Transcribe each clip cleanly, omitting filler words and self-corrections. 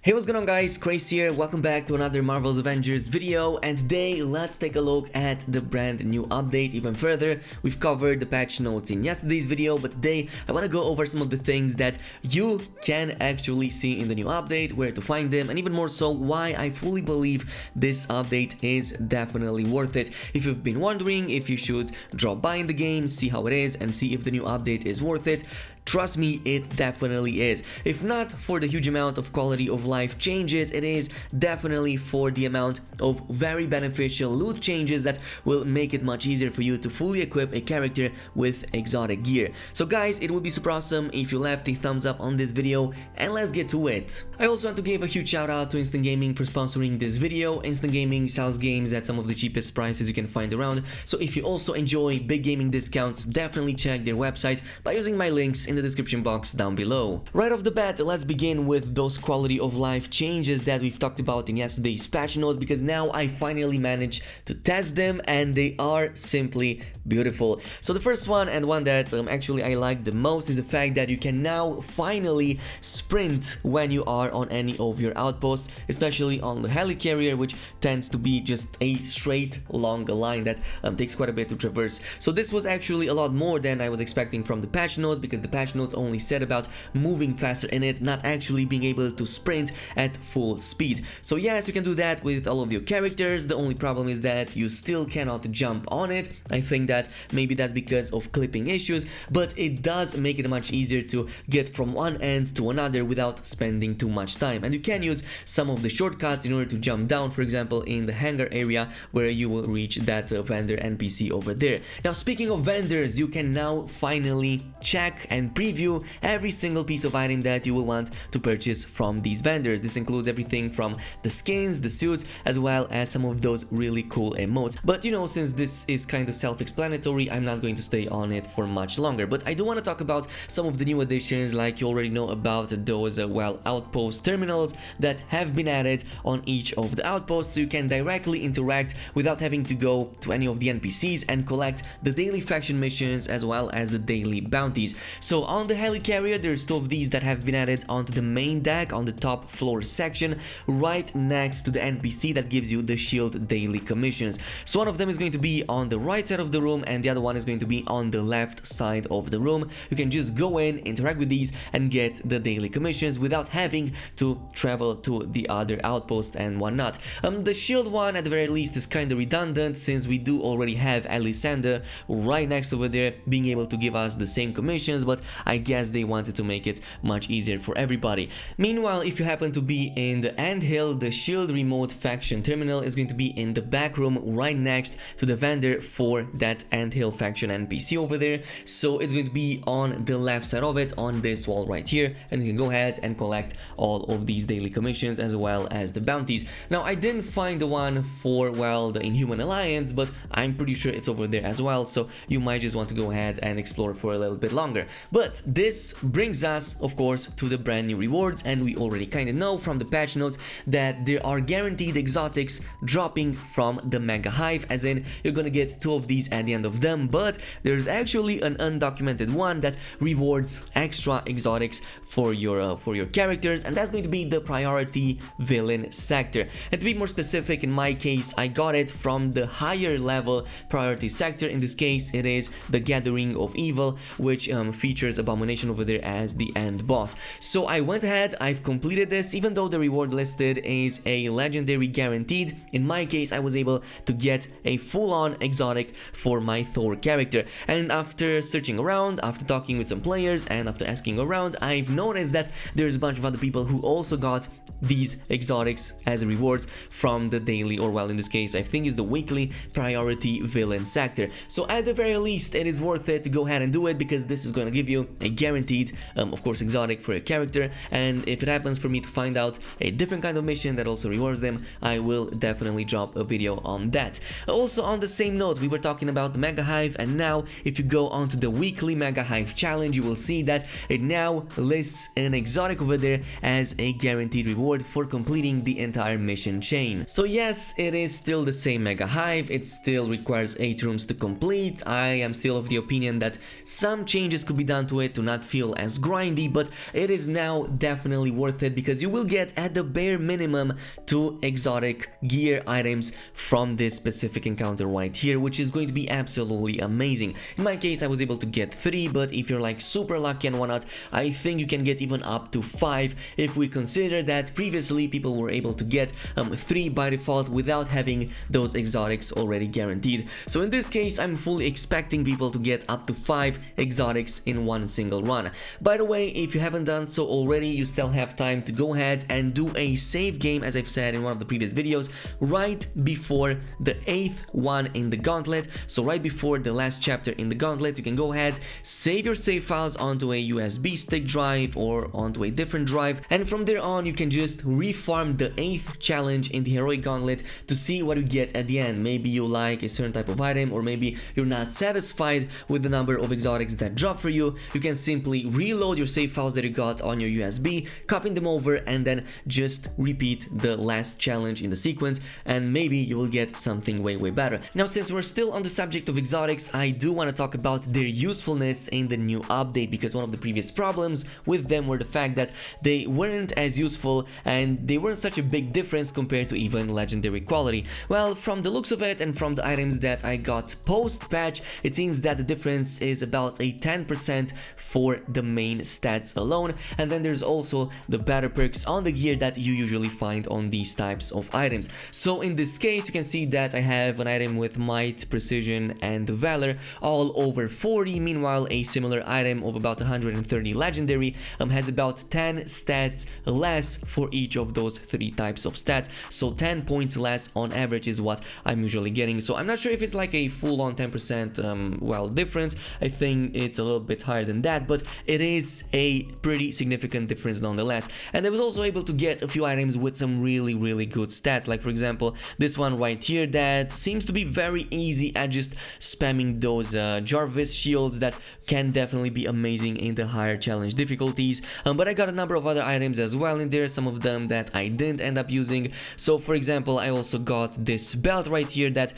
Hey, what's going on guys, Khraze here, welcome back to another Marvel's Avengers video, and today let's take a look at the brand new update even further. We've covered the patch notes in yesterday's video, but today I want to go over some of the things that you can actually see in the new update, where to find them, and even more so why I fully believe this update is definitely worth it. If you've been wondering if you should drop by in the game, see how it is, and see if the new update is worth it, trust me, it definitely is. If not for the huge amount of quality of life changes, it is definitely for the amount of very beneficial loot changes that will make it much easier for you to fully equip a character with exotic gear. So guys, it would be super awesome if you left a thumbs up on this video, and let's get to it. I also want to give a huge shout out to Instant Gaming for sponsoring this video. Instant Gaming sells games at some of the cheapest prices you can find around, so if you also enjoy big gaming discounts, definitely check their website by using my links in the description box down below. Right off the bat, let's begin with those quality of life changes that we've talked about in yesterday's patch notes, because now I finally managed to test them and they are simply beautiful. So the first one, and one that actually I like the most, is the fact that you can now finally sprint when you are on any of your outposts, especially on the helicarrier, which tends to be just a straight long line that takes quite a bit to traverse. So this was actually a lot more than I was expecting from the patch notes, because the patch notes only said about moving faster in it, not actually being able to sprint at full speed. So yes, you can do that with all of your characters. The only problem is that you still cannot jump on it. I think that maybe that's because of clipping issues, but it does make it much easier to get from one end to another without spending too much time. And you can use some of the shortcuts in order to jump down, for example in the hangar area, where you will reach that vendor NPC over there. Now, speaking of vendors, you can now finally check and preview every single piece of item that you will want to purchase from these vendors. This includes everything from the skins, the suits, as well as some of those really cool emotes. But you know, since this is kind of self-explanatory, I'm not going to stay on it for much longer. But I do want to talk about some of the new additions. Like, you already know about those outpost terminals that have been added on each of the outposts, so you can directly interact without having to go to any of the NPCs and collect the daily faction missions as well as the daily bounties. So on the helicarrier, there's two of these that have been added onto the main deck on the top floor section, right next to the NPC that gives you the shield daily commissions. So one of them is going to be on the right side of the room, and the other one is going to be on the left side of the room. You can just go in, interact with these, and get the daily commissions without having to travel to the other outpost and whatnot. The shield one, at the very least, is kind of redundant, since we do already have Alexander right next over there being able to give us the same commissions, but I guess they wanted to make it much easier for everybody. Meanwhile, if you happen to be in the anthill, the shield remote faction terminal is going to be in the back room right next to the vendor for that anthill faction NPC over there. So it's going to be on the left side of it, on this wall right here, and you can go ahead and collect all of these daily commissions as well as the bounties. Now, I didn't find the one for, well, the Inhuman Alliance, but I'm pretty sure it's over there as well, so you might just want to go ahead and explore for a little bit longer. But this brings us, of course, to the brand new rewards, and we already kind of know from the patch notes that there are guaranteed exotics dropping from the Mega Hive, as in you're gonna get two of these at the end of them, but there's actually an undocumented one that rewards extra exotics for your characters, and that's going to be the priority villain sector. And to be more specific, in my case, I got it from the higher level priority sector. In this case, it is the Gathering of Evil, which features Abomination over there as the end boss. So I went ahead, I've completed this. Even though the reward listed is a legendary guaranteed, in my case I was able to get a full-on exotic for my Thor character. And after searching around, after talking with some players, and after asking around, I've noticed that there's a bunch of other people who also got these exotics as rewards from the daily, or well, in this case I think is the weekly priority villain sector. So at the very least, it is worth it to go ahead and do it, because this is going to give you a guaranteed of course exotic for a character. And if it happens for me to find out a different kind of mission that also rewards them, I will definitely drop a video on that. Also, on the same note, we were talking about the Mega Hive, and now if you go onto the weekly Mega Hive challenge, you will see that it now lists an exotic over there as a guaranteed reward for completing the entire mission chain. So yes, it is still the same Mega Hive, it still requires 8 rooms to complete. I am still of the opinion that some changes could be done onto it to not feel as grindy, but it is now definitely worth it because you will get at the bare minimum 2 exotic gear items from this specific encounter right here, which is going to be absolutely amazing. In my case, I was able to get 3, but if you're like super lucky and whatnot, I think you can get even up to 5 if we consider that previously people were able to get 3 by default without having those exotics already guaranteed. So in this case, I'm fully expecting people to get up to 5 exotics in one single run. By the way, if you haven't done so already, you still have time to go ahead and do a save game, as I've said in one of the previous videos, right before the 8th one in the gauntlet. So right before the last chapter in the gauntlet, you can go ahead, save your save files onto a USB stick drive or onto a different drive, and from there on you can just refarm the 8th challenge in the heroic gauntlet to see what you get at the end. Maybe you like a certain type of item, or maybe you're not satisfied with the number of exotics that drop for you. You can simply reload your save files that you got on your USB, copy them over, and then just repeat the last challenge in the sequence, and maybe you will get something way better. Now, since we're still on the subject of exotics, I do want to talk about their usefulness in the new update, because one of the previous problems with them were the fact that they weren't as useful and they weren't such a big difference compared to even legendary quality. Well, from the looks of it and from the items that I got post-patch, it seems that the difference is about a 10% for the main stats alone, and then there's also the better perks on the gear that you usually find on these types of items. So in this case, you can see that I have an item with might, precision, and valor all over 40. Meanwhile, a similar item of about 130 legendary has about 10 stats less for each of those 3 types of stats. So 10 points less on average is what I'm usually getting. So I'm not sure if it's like a full-on 10% well, difference. I think it's a little bit higher than that, but it is a pretty significant difference nonetheless. And I was also able to get a few items with some really good stats, like for example this one right here that seems to be very easy at just spamming those Jarvis shields that can definitely be amazing in the higher challenge difficulties. But I got a number of other items as well in there, some of them that I didn't end up using. So for example, I also got this belt right here that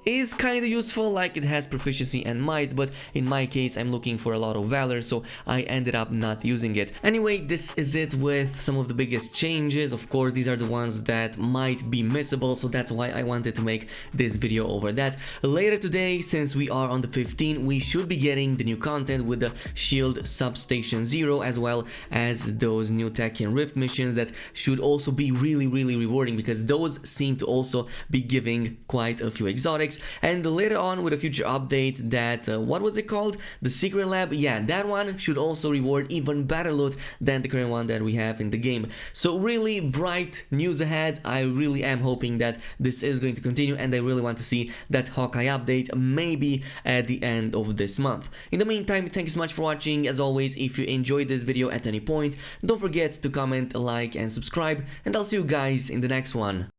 is kind of useful, like it has proficiency and might, but in my case I'm looking for a lot of valor, so I ended up not using it. Anyway, this is it with some of the biggest changes. Of course, these are the ones that might be missable, so that's why I wanted to make this video over that. Later today, since we are on the 15th, we should be getting the new content with the Shield Substation 0, as well as those new Tech and Rift missions that should also be really rewarding, because those seem to also be giving quite a few exotics. And later on with a future update that, what was it called? The Secret Lab? Yeah, that one should also reward even better loot than the current one that we have in the game. So really bright news ahead. I really am hoping that this is going to continue, and I really want to see that Hawkeye update maybe at the end of this month. In the meantime, thank you so much for watching. As always, if you enjoyed this video at any point, don't forget to comment, like, and subscribe, and I'll see you guys in the next one.